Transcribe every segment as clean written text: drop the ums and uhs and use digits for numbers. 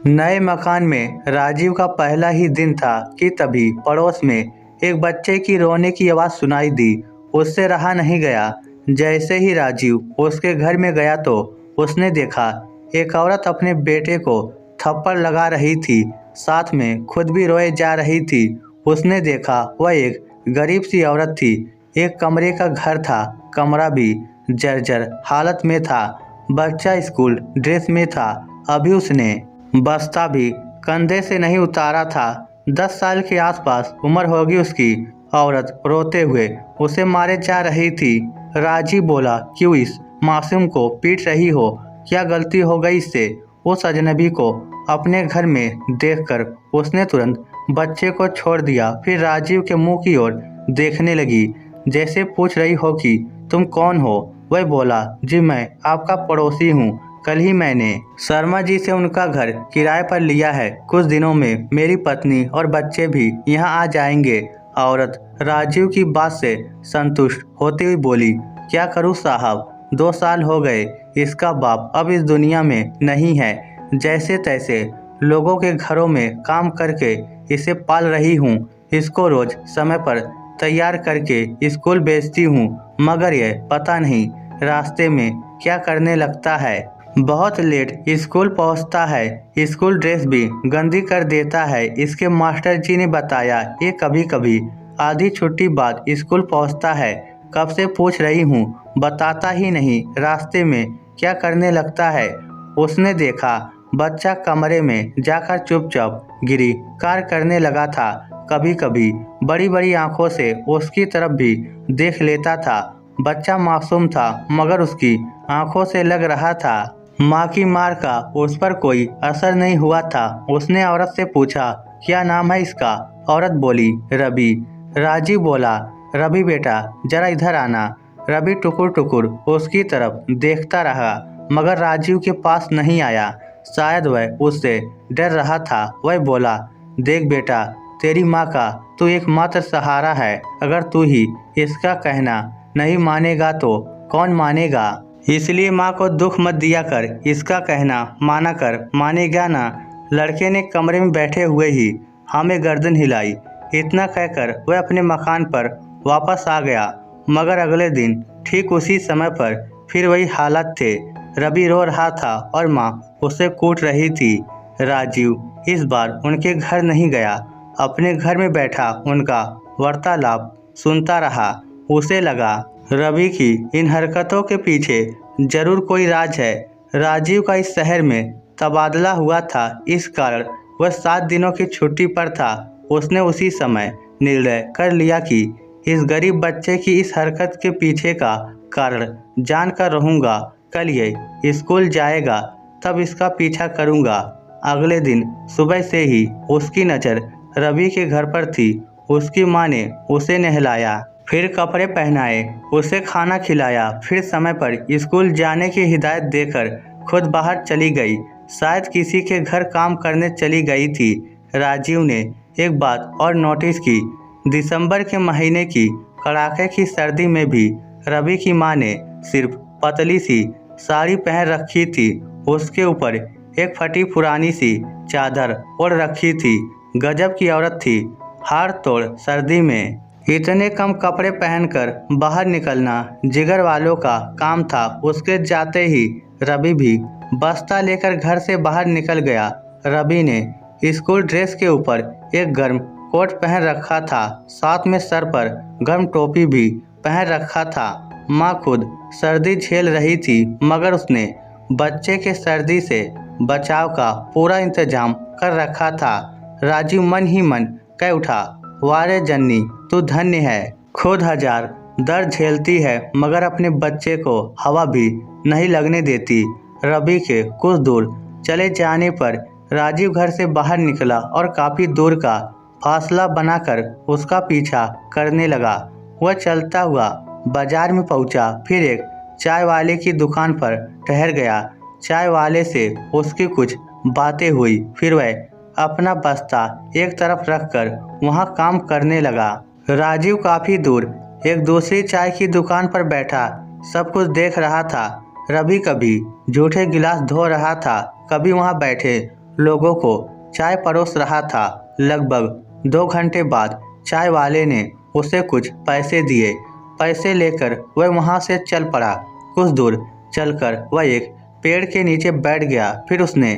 नए मकान में राजीव का पहला ही दिन था कि तभी पड़ोस में एक बच्चे की रोने की आवाज़ सुनाई दी। उससे रहा नहीं गया। जैसे ही राजीव उसके घर में गया तो उसने देखा एक औरत अपने बेटे को थप्पड़ लगा रही थी, साथ में खुद भी रोए जा रही थी। उसने देखा वह एक गरीब सी औरत थी। एक कमरे का घर था, कमरा भी जर्जर हालत में था। बच्चा स्कूल ड्रेस में था, अभी उसने बस्ता भी कंधे से नहीं उतारा था। 10 साल के आसपास उम्र होगी उसकी। औरत रोते हुए उसे मारे जा रही थी। राजीव बोला, क्यों इस मासूम को पीट रही हो? क्या गलती हो गई इससे? उस अजनबी को अपने घर में देखकर उसने तुरंत बच्चे को छोड़ दिया। फिर राजीव के मुंह की ओर देखने लगी, जैसे पूछ रही हो कि तुम कौन हो? वह बोला, जी मैं आपका पड़ोसी हूँ। कल ही मैंने शर्मा जी से उनका घर किराए पर लिया है। कुछ दिनों में मेरी पत्नी और बच्चे भी यहाँ आ जाएंगे। औरत राजीव की बात से संतुष्ट होती हुई बोली, क्या करूँ साहब, 2 साल हो गए, इसका बाप अब इस दुनिया में नहीं है। जैसे तैसे लोगों के घरों में काम करके इसे पाल रही हूँ। इसको रोज समय पर तैयार करके स्कूल भेजती हूँ, मगर यह पता नहीं रास्ते में क्या करने लगता है। बहुत लेट स्कूल पहुंचता है, स्कूल ड्रेस भी गंदी कर देता है। इसके मास्टर जी ने बताया ये कभी कभी आधी छुट्टी बाद स्कूल पहुंचता है। कब से पूछ रही हूँ, बताता ही नहीं, रास्ते में क्या करने लगता है। उसने देखा बच्चा कमरे में जाकर चुपचाप गिरी कार करने लगा था। कभी कभी बड़ी बड़ी आंखों से उसकी तरफ भी देख लेता था। बच्चा मासूम था, मगर उसकी आंखों से लग रहा था माँ की मार का उस पर कोई असर नहीं हुआ था। उसने औरत से पूछा, क्या नाम है इसका? औरत बोली, रवि। राजीव बोला, रवि बेटा जरा इधर आना। रवि टुकुर टुकुर उसकी तरफ देखता रहा, मगर राजीव के पास नहीं आया। शायद वह उससे डर रहा था। वह बोला, देख बेटा, तेरी माँ का तू एकमात्र सहारा है। अगर तू ही इसका कहना नहीं मानेगा तो कौन मानेगा? इसलिए माँ को दुख मत दिया कर, इसका कहना माना कर, मानेगा ना? लड़के ने कमरे में बैठे हुए ही हाँ में गर्दन हिलाई। इतना कहकर वह अपने मकान पर वापस आ गया, मगर अगले दिन ठीक उसी समय पर फिर वही हालत थे। रवि रो रहा था और माँ उसे कूट रही थी। राजीव इस बार उनके घर नहीं गया, अपने घर में बैठा उनका वार्तालाप सुनता रहा। उसे लगा रवि की इन हरकतों के पीछे जरूर कोई राज है। राजीव का इस शहर में तबादला हुआ था, इस कारण वह 7 दिनों की छुट्टी पर था। उसने उसी समय निर्णय कर लिया कि इस गरीब बच्चे की इस हरकत के पीछे का कारण जानकर रहूंगा। कल ये स्कूल जाएगा तब इसका पीछा करूंगा। अगले दिन सुबह से ही उसकी नज़र रवि के घर पर थी। उसकी माँ ने उसे नहलाया, फिर कपड़े पहनाए, उसे खाना खिलाया, फिर समय पर स्कूल जाने की हिदायत देकर खुद बाहर चली गई। शायद किसी के घर काम करने चली गई थी। राजीव ने एक बात और नोटिस की, दिसंबर के महीने की कड़ाके की सर्दी में भी रवि की माँ ने सिर्फ पतली सी साड़ी पहन रखी थी। उसके ऊपर एक फटी पुरानी सी चादर ओढ़ रखी थी। गजब की औरत थी, हाड़ तोड़ सर्दी में इतने कम कपड़े पहनकर बाहर निकलना जिगर वालों का काम था। उसके जाते ही रवि भी बस्ता लेकर घर से बाहर निकल गया। रवि ने स्कूल ड्रेस के ऊपर एक गर्म कोट पहन रखा था, साथ में सर पर गर्म टोपी भी पहन रखा था। माँ खुद सर्दी झेल रही थी, मगर उसने बच्चे के सर्दी से बचाव का पूरा इंतजाम कर रखा था। राजीव मन ही मन कह उठा, वारे जन्नी तू धन्य है, खुद हजार दर्द झेलती है मगर अपने बच्चे को हवा भी नहीं लगने देती। रवि के कुछ दूर चले जाने पर राजीव घर से बाहर निकला और काफी दूर का फासला बनाकर उसका पीछा करने लगा। वह चलता हुआ बाजार में पहुंचा, फिर एक चाय वाले की दुकान पर ठहर गया। चाय वाले से उसकी कुछ बातें हुई, फिर वह अपना बस्ता एक तरफ रखकर वहां काम करने लगा। राजीव काफी दूर एक दूसरी चाय की दुकान पर बैठा सब कुछ देख रहा था। रवि कभी जूठे गिलास धो रहा था, कभी वहां बैठे लोगों को चाय परोस रहा था। लगभग 2 घंटे बाद चाय वाले ने उसे कुछ पैसे दिए। पैसे लेकर वह वहां से चल पड़ा। कुछ दूर चलकर वह एक पेड़ के नीचे बैठ गया। फिर उसने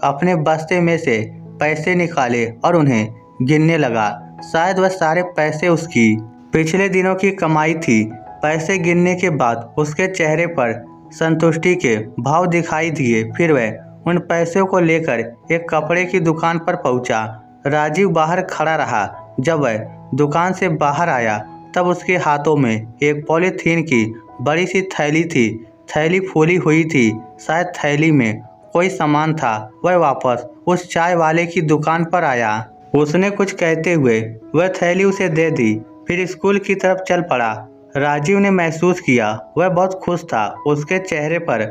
अपने बस्ते में से पैसे निकाले और उन्हें गिनने लगा। शायद वह सारे पैसे उसकी पिछले दिनों की कमाई थी। पैसे गिनने के बाद उसके चेहरे पर संतुष्टि के भाव दिखाई दिए। फिर वह उन पैसों को लेकर एक कपड़े की दुकान पर पहुंचा। राजीव बाहर खड़ा रहा। जब वह दुकान से बाहर आया तब उसके हाथों में एक पॉलीथीन की बड़ी सी थैली थी। थैली फूली हुई थी। शायद थैली में कोई सामान था। वह वापस उस चाय वाले की दुकान पर आया। उसने कुछ कहते हुए वह थैली उसे दे दी। फिर स्कूल की तरफ चल पड़ा। राजीव ने महसूस किया वह बहुत खुश था। उसके चेहरे पर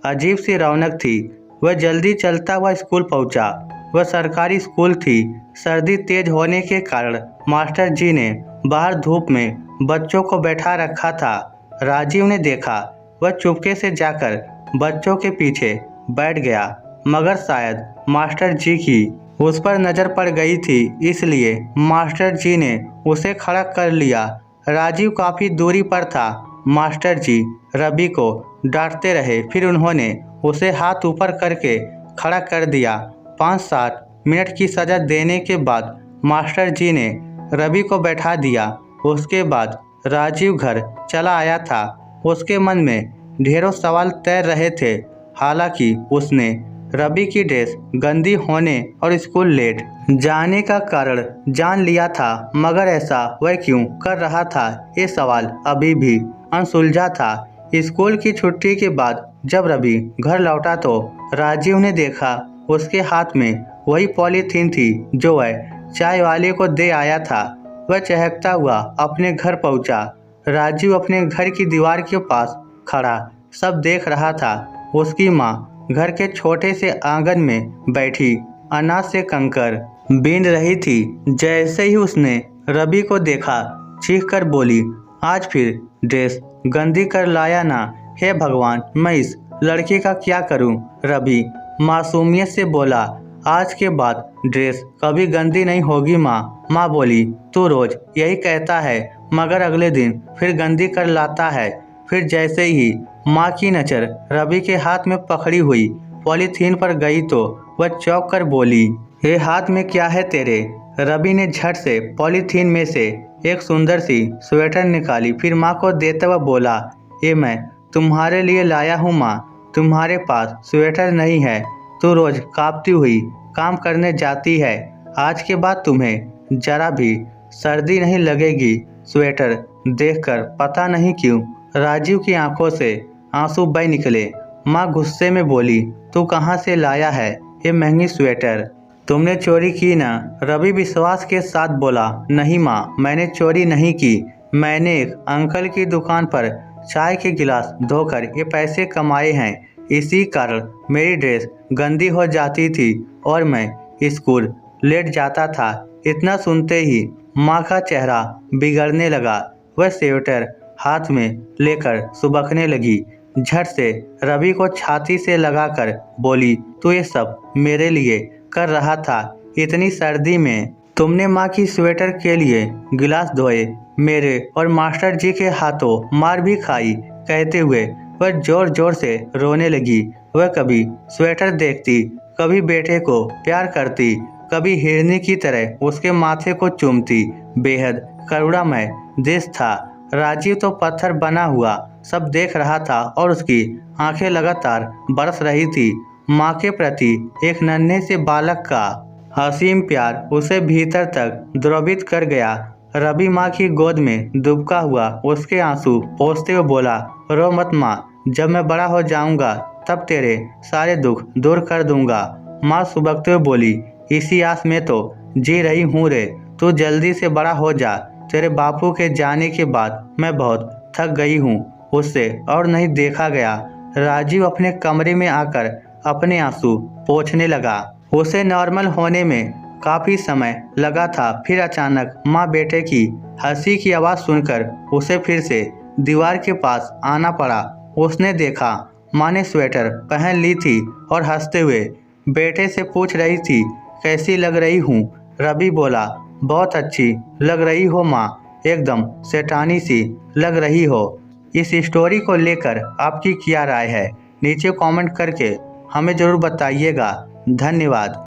अजीब सी रौनक थी। वह जल्दी चलता हुआ स्कूल पहुंचा। वह सरकारी स्कूल थी। सर्दी तेज होने के कारण मास्टर जी ने बाहर धूप में बच्चों को बैठा रखा था। राजीव ने देखा वह चुपके से जाकर बच्चों के पीछे बैठ गया, मगर शायद मास्टर जी की उस पर नजर पड़ गई थी, इसलिए मास्टर जी ने उसे खड़ा कर लिया। राजीव काफी दूरी पर था। मास्टर जी रवि को डांटते रहे। फिर उन्होंने उसे हाथ ऊपर करके खड़ा कर दिया। 5-7 मिनट की सजा देने के बाद मास्टर जी ने रवि को बैठा दिया। उसके बाद राजीव घर चला आया था। उसके मन में ढेरों सवाल तैर रहे थे। हालांकि उसने रवि की ड्रेस गंदी होने और स्कूल लेट जाने का कारण जान लिया था, मगर ऐसा वह क्यों कर रहा था, ये सवाल अभी भी अनसुलझा था। स्कूल की छुट्टी के बाद जब रवि घर लौटा तो राजीव ने देखा उसके हाथ में वही पॉलीथीन थी जो वह चाय वाले को दे आया था। वह चहकता हुआ अपने घर पहुंचा। राजीव अपने घर की दीवार के पास खड़ा सब देख रहा था। उसकी माँ घर के छोटे से आंगन में बैठी अनाज से कंकर बीन रही थी। जैसे ही उसने रवि को देखा चीख कर बोली, आज फिर ड्रेस गंदी कर लाया ना। हे भगवान, मैं इस लड़के का क्या करूं? रवि मासूमियत से बोला, आज के बाद ड्रेस कभी गंदी नहीं होगी माँ। माँ बोली, तू रोज यही कहता है मगर अगले दिन फिर गंदी कर लाता है। फिर जैसे ही माँ की नज़र रवि के हाथ में पकड़ी हुई पॉलीथीन पर गई तो वह चौंक कर बोली, ये हाथ में क्या है तेरे? रवि ने झट से पॉलीथीन में से एक सुंदर सी स्वेटर निकाली। फिर माँ को देते हुए बोला, ये मैं तुम्हारे लिए लाया हूँ माँ। तुम्हारे पास स्वेटर नहीं है, तू रोज कांपती हुई काम करने जाती है। आज के बाद तुम्हें जरा भी सर्दी नहीं लगेगी। स्वेटर देखकर पता नहीं क्यों राजीव की आंखों से आंसू बह निकले। माँ गुस्से में बोली, तू कहाँ से लाया है ये महंगी स्वेटर? तुमने चोरी की ना? रवि विश्वास के साथ बोला, नहीं माँ, मैंने चोरी नहीं की। मैंने एक अंकल की दुकान पर चाय के गिलास धोकर ये पैसे कमाए हैं। इसी कारण मेरी ड्रेस गंदी हो जाती थी और मैं स्कूल लेट जाता था। इतना सुनते ही माँ का चेहरा बिगड़ने लगा। वह स्वेटर हाथ में लेकर सुबकने लगी। झट से रवि को छाती से लगाकर बोली, तू ये सब मेरे लिए कर रहा था? इतनी सर्दी में तुमने माँ की स्वेटर के लिए गिलास धोए, मेरे और मास्टर जी के हाथों मार भी खाई। कहते हुए वह जोर जोर से रोने लगी। वह कभी स्वेटर देखती, कभी बेटे को प्यार करती, कभी हिरनी की तरह उसके माथे को चूमती। बेहद करुणामय दृश्य था। राजीव तो पत्थर बना हुआ सब देख रहा था और उसकी आंखें लगातार बरस रही थी। माँ के प्रति एक नन्हे से बालक का असीम प्यार उसे भीतर तक द्रवित कर गया। रवि माँ की गोद में दुबका हुआ उसके आंसू पोंछते हुए बोला, रो मत माँ, जब मैं बड़ा हो जाऊंगा तब तेरे सारे दुख दूर कर दूंगा। माँ सुबकते हुए बोली, इसी आस में तो जी रही हूँ रे, तू जल्दी से बड़ा हो जा। तेरे बापू के जाने के बाद मैं बहुत थक गई हूँ, उससे और नहीं देखा गया। राजीव अपने कमरे में आकर अपने आंसू पोंछने लगा। उसे नॉर्मल होने में काफी समय लगा था। फिर अचानक माँ बेटे की हंसी की आवाज़ सुनकर उसे फिर से दीवार के पास आना पड़ा। उसने देखा माँ ने स्वेटर पहन ली थी और हंसते हुए बेटे से पूछ रही थी कैसी लग रही हूँ। रवि बोला बहुत अच्छी लग रही हो माँ, एकदम शैतानी सी लग रही हो। इस स्टोरी को लेकर आपकी क्या राय है नीचे कमेंट करके हमें ज़रूर बताइएगा। धन्यवाद।